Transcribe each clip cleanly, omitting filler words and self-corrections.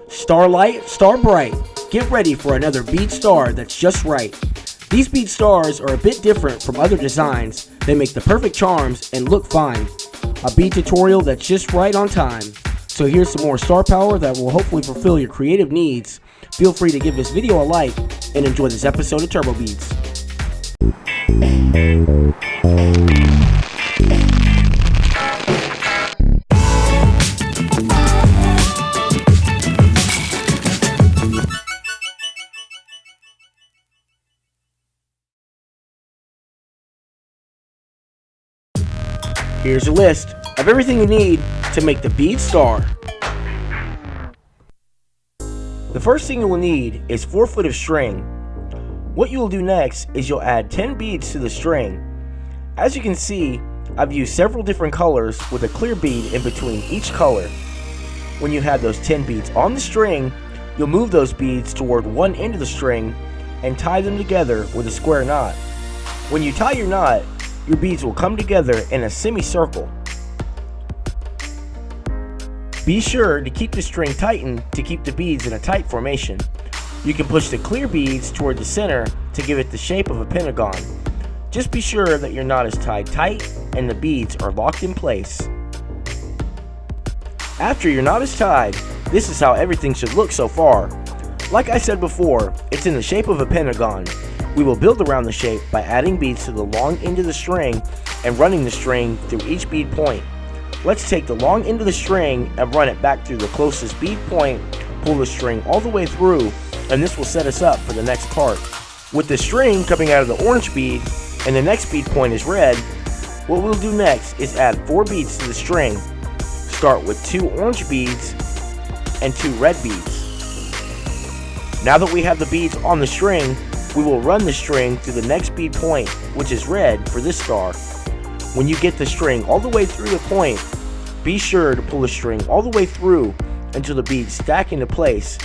Starlight, star bright. Get ready for another bead star that's just right. These bead stars are a bit different from other designs. They make the perfect charms and look fine. A bead tutorial that's just right on time. So here's some more star power that will hopefully fulfill your creative needs. Feel free to give this video a like and enjoy this episode of TurboBeads. Here's a list of everything you need to make the bead star. The first thing you will need is 4 foot of string. What you will do next is you'll add 10 beads to the string. As you can see, I've used several different colors with a clear bead in between each color. When you have those 10 beads on the string, you'll move those beads toward one end of the string and tie them together with a square knot. When you tie your knot, your beads will come together in a semicircle. Be sure to keep the string tightened to keep the beads in a tight formation. You can push the clear beads toward the center to give it the shape of a pentagon. Just be sure that your knot is tied tight and the beads are locked in place. After your knot is tied, this is how everything should look so far. Like I said before, it's in the shape of a pentagon. We will build around the shape by adding beads to the long end of the string and running the string through each bead point. Let's take the long end of the string and run it back through the closest bead point, pull the string all the way through, and this will set us up for the next part. With the string coming out of the orange bead and the next bead point is red, what we'll do next is add 4 beads to the string. Start with 2 orange beads and 2 red beads. Now that we have the beads on the string, we will run the string through the next bead point, which is red for this star. When you get the string all the way through the point, be sure to pull the string all the way through until the beads stack into place.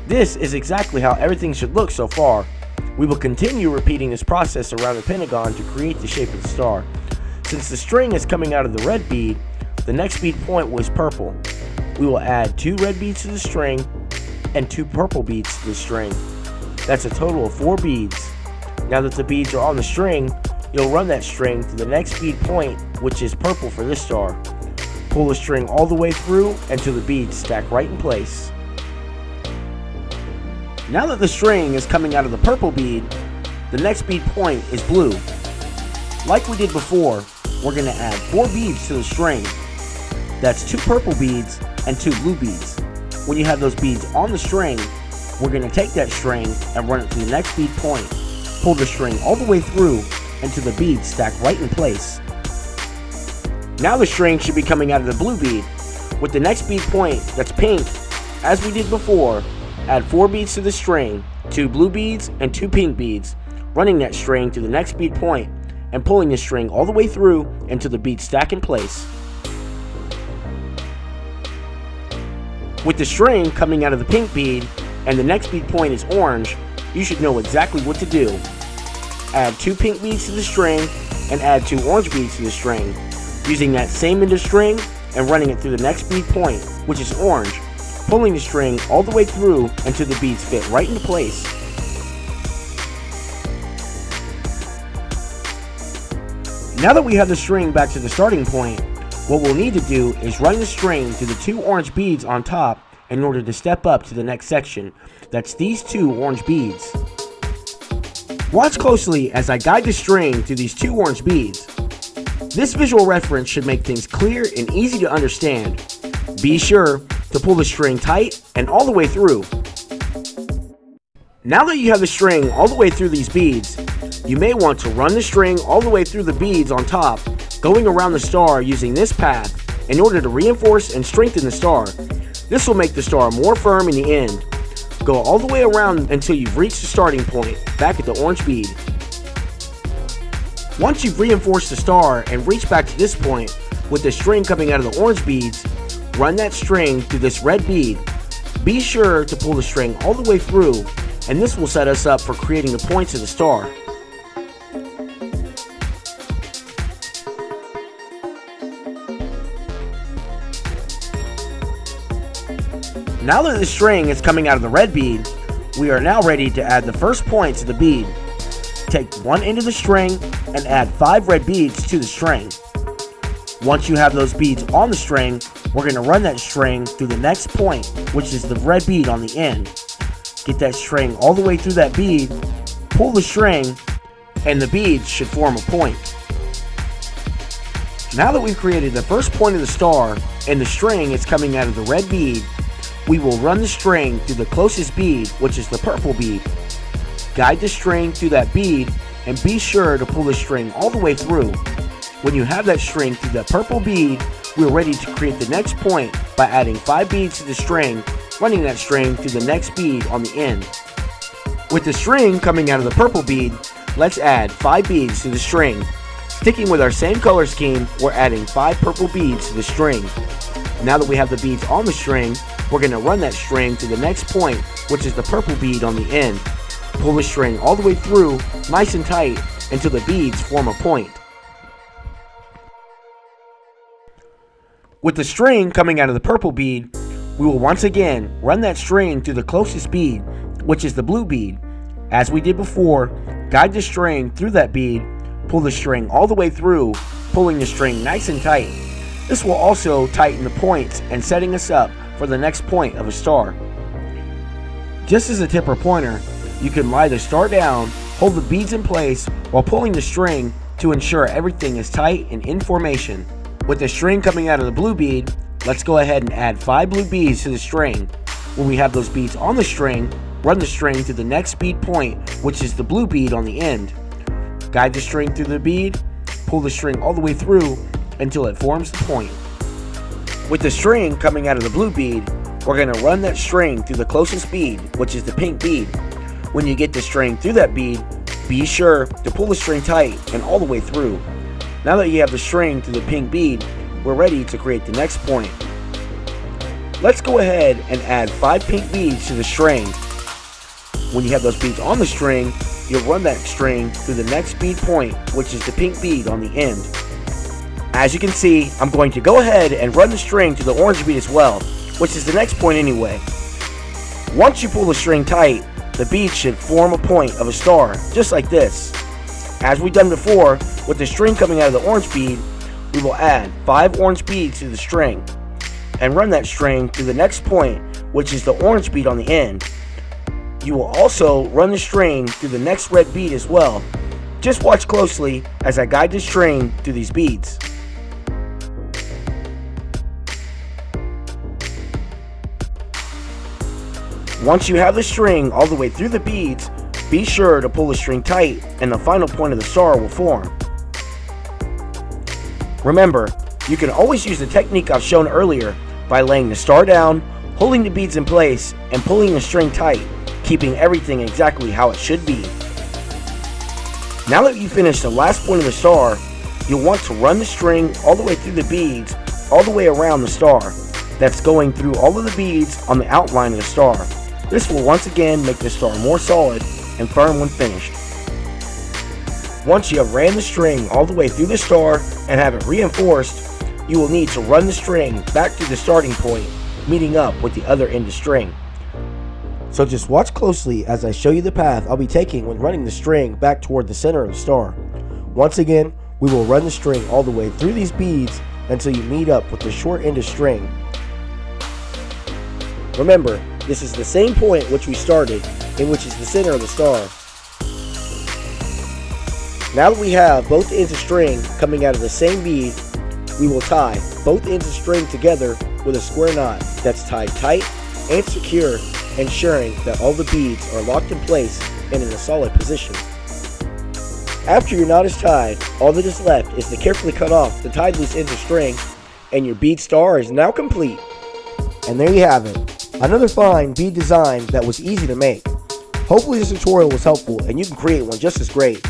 This is exactly how everything should look so far. We will continue repeating this process around the pentagon to create the shape of the star. Since the string is coming out of the red bead, the next bead point was purple. We will add 2 red beads to the string and 2 purple beads to the string. That's a total of 4 beads. Now that the beads are on the string, you'll run that string to the next bead point, which is purple for this star. Pull the string all the way through until the beads stack right in place. Now that the string is coming out of the purple bead, the next bead point is blue. Like we did before, we're going to add 4 beads to the string. That's 2 purple beads and 2 blue beads. When you have those beads on the string, we're going to take that string and run it to the next bead point. Pull the string all the way through until the beads stack right in place. Now the string should be coming out of the blue bead. With the next bead point that's pink, as we did before, add 4 beads to the string, 2 blue beads and 2 pink beads, running that string to the next bead point and pulling the string all the way through until the beads stack in place. With the string coming out of the pink bead and the next bead point is orange, you should know exactly what to do. Add 2 pink beads to the string and add 2 orange beads to the string, using that same end of string and running it through the next bead point, which is orange, pulling the string all the way through until the beads fit right into place. Now that we have the string back to the starting point, what we'll need to do is run the string to the 2 orange beads on top in order to step up to the next section. That's these 2 orange beads. Watch closely as I guide the string through these 2 orange beads. This visual reference should make things clear and easy to understand. Be sure to pull the string tight and all the way through. Now that you have the string all the way through these beads, you may want to run the string all the way through the beads on top, going around the star using this path in order to reinforce and strengthen the star. This will make the star more firm in the end. Go all the way around until you've reached the starting point, back at the orange bead. Once you've reinforced the star and reached back to this point, with the string coming out of the orange beads, run that string through this red bead. Be sure to pull the string all the way through, and this will set us up for creating the points of the star. Now that the string is coming out of the red bead, we are now ready to add the first point to the bead. Take one end of the string and add 5 red beads to the string. Once you have those beads on the string, we're going to run that string through the next point, which is the red bead on the end. Get that string all the way through that bead, pull the string, and the beads should form a point. Now that we've created the first point of the star and the string is coming out of the red bead, we will run the string through the closest bead, which is the purple bead. Guide the string through that bead and be sure to pull the string all the way through. When you have that string through that purple bead, we are ready to create the next point by adding 5 beads to the string, running that string through the next bead on the end. With the string coming out of the purple bead, let's add 5 beads to the string. Sticking with our same color scheme, we're adding 5 purple beads to the string. Now that we have the beads on the string, we're going to run that string to the next point, which is the purple bead on the end. Pull the string all the way through, nice and tight, until the beads form a point. With the string coming out of the purple bead, we will once again run that string through the closest bead, which is the blue bead. As we did before, guide the string through that bead, pull the string all the way through, pulling the string nice and tight. This will also tighten the points and setting us up for the next point of a star. Just as a tip or pointer, you can lie the star down, hold the beads in place while pulling the string to ensure everything is tight and in formation. With the string coming out of the blue bead, let's go ahead and add 5 blue beads to the string. When we have those beads on the string, run the string to the next bead point, which is the blue bead on the end. Guide the string through the bead, pull the string all the way through until it forms the point. With the string coming out of the blue bead, we're going to run that string through the closest bead, which is the pink bead. When you get the string through that bead, be sure to pull the string tight and all the way through. Now that you have the string through the pink bead, we're ready to create the next point. Let's go ahead and add 5 pink beads to the string. When you have those beads on the string, you'll run that string through the next bead point, which is the pink bead on the end. As you can see, I'm going to go ahead and run the string to the orange bead as well, which is the next point anyway. Once you pull the string tight, the bead should form a point of a star, just like this. As we've done before, with the string coming out of the orange bead, we will add 5 orange beads to the string and run that string to the next point, which is the orange bead on the end. You will also run the string through the next red bead as well. Just watch closely as I guide the string through these beads. Once you have the string all the way through the beads, be sure to pull the string tight and the final point of the star will form. Remember, you can always use the technique I've shown earlier by laying the star down, holding the beads in place, and pulling the string tight, keeping everything exactly how it should be. Now that you've finished the last point of the star, you'll want to run the string all the way through the beads, all the way around the star. That's going through all of the beads on the outline of the star. This will once again make the star more solid and firm when finished. Once you have ran the string all the way through the star and have it reinforced, you will need to run the string back to the starting point, meeting up with the other end of the string. So just watch closely as I show you the path I'll be taking when running the string back toward the center of the star. Once again, we will run the string all the way through these beads until you meet up with the short end of string. Remember, this is the same point which we started, in which is the center of the star. Now that we have both ends of string coming out of the same bead, we will tie both ends of string together with a square knot that's tied tight and secure, ensuring that all the beads are locked in place and in a solid position. After your knot is tied, all that is left is to carefully cut off the tied loose ends of string, and your bead star is now complete. And there you have it. Another fine bead design that was easy to make. Hopefully this tutorial was helpful and you can create one just as great.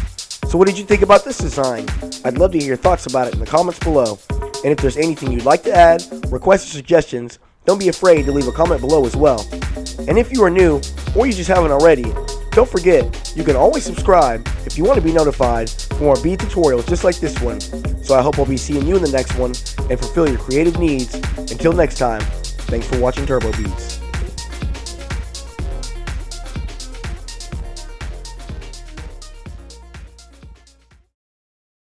So what did you think about this design? I'd love to hear your thoughts about it in the comments below. And if there's anything you'd like to add, requests or suggestions, don't be afraid to leave a comment below as well. And if you are new, or you just haven't already, don't forget, you can always subscribe if you want to be notified for more bead tutorials just like this one. So I hope I'll be seeing you in the next one and fulfill your creative needs. Until next time, thanks for watching TurboBeads.